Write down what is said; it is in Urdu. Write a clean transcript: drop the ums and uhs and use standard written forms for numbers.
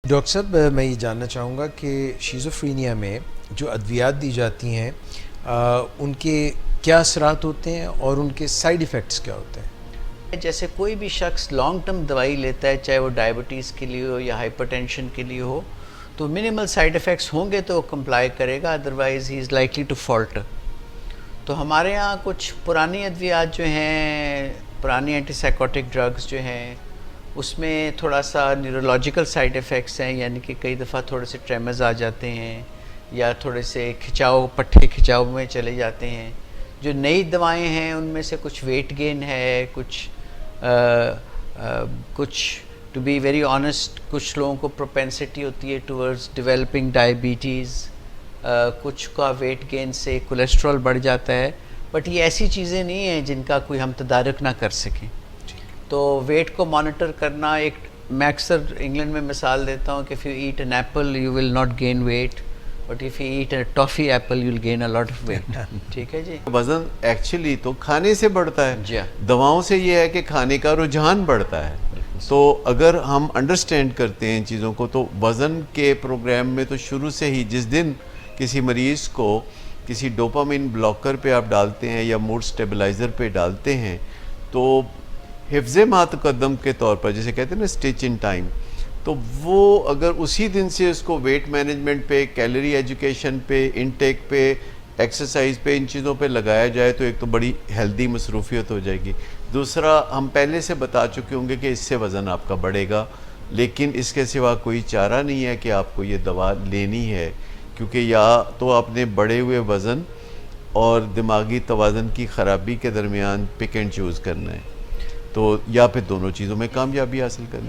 ڈاکٹر صاحب میں یہ جاننا چاہوں گا کہ شیزوفرینیا میں جو ادویات دی جاتی ہیں ان کے کیا اثرات ہوتے ہیں اور ان کے سائیڈ ایفیکٹس کیا ہوتے ہیں؟ جیسے کوئی بھی شخص لانگ ٹرم دوائی لیتا ہے، چاہے وہ ڈائبٹیز کے لیے ہو یا ہائپر ٹینشن کے لیے ہو، تو منیمل سائیڈ ایفیکٹس ہوں گے تو وہ کمپلائی کرے گا، otherwise he is likely to falter. تو ہمارے ہاں کچھ پرانی ادویات جو ہیں، پرانی اینٹی سائیکوٹک ڈرگز جو ہیں، اس میں تھوڑا سا نیورولوجیکل سائیڈ ایفیکٹس ہیں، یعنی کہ کئی دفعہ تھوڑے سے ٹریمرز آ جاتے ہیں یا تھوڑے سے پٹھے کھچاؤ میں چلے جاتے ہیں۔ جو نئی دوائیں ہیں ان میں سے کچھ ویٹ گین ہے، کچھ ٹو بی ویری آنیسٹ کچھ لوگوں کو پروپینسٹی ہوتی ہے ٹورڈز ڈیولپنگ ڈائبٹیز، کچھ کا ویٹ گین سے کولیسٹرول بڑھ جاتا ہے، بٹ یہ ایسی چیزیں نہیں ہیں جن کا کوئی ہم تدارک نہ کر سکیں۔ تو ویٹ کو مانیٹر کرنا، میں اکثر انگلینڈ میں مثال دیتا ہوں کہ if you eat an apple you will not gain weight, but if you eat a toffee apple you will gain a lot of weight۔ ٹھیک ہے جی۔ وزن ایکچولی تو کھانے سے بڑھتا ہے، جی دواؤں سے یہ ہے کہ کھانے کا رجحان بڑھتا ہے۔ تو اگر ہم انڈرسٹینڈ کرتے ہیں ان چیزوں کو تو وزن کے پروگرام میں تو شروع سے ہی جس دن کسی مریض کو کسی ڈوپامین بلاکر پہ آپ ڈالتے ہیں یا موڈ سٹیبلائزر پہ ڈالتے ہیں تو حفظ ما تقدم کے طور پر جسے کہتے ہیں نا اسٹچ ان ٹائم، تو وہ اگر اسی دن سے اس کو ویٹ مینجمنٹ پہ، کیلری ایجوکیشن پہ، انٹیک پہ، ایکسرسائز پہ، ان چیزوں پہ لگایا جائے تو ایک تو بڑی ہیلدی مصروفیت ہو جائے گی۔ دوسرا، ہم پہلے سے بتا چکے ہوں گے کہ اس سے وزن آپ کا بڑھے گا، لیکن اس کے سوا کوئی چارہ نہیں ہے کہ آپ کو یہ دوا لینی ہے، کیونکہ یا تو آپ نے بڑھے ہوئے وزن اور دماغی توازن کی خرابی کے درمیان پک اینڈ چوز کرنا ہے، تو یا پھر دونوں چیزوں میں کامیابی حاصل کرنی ہے۔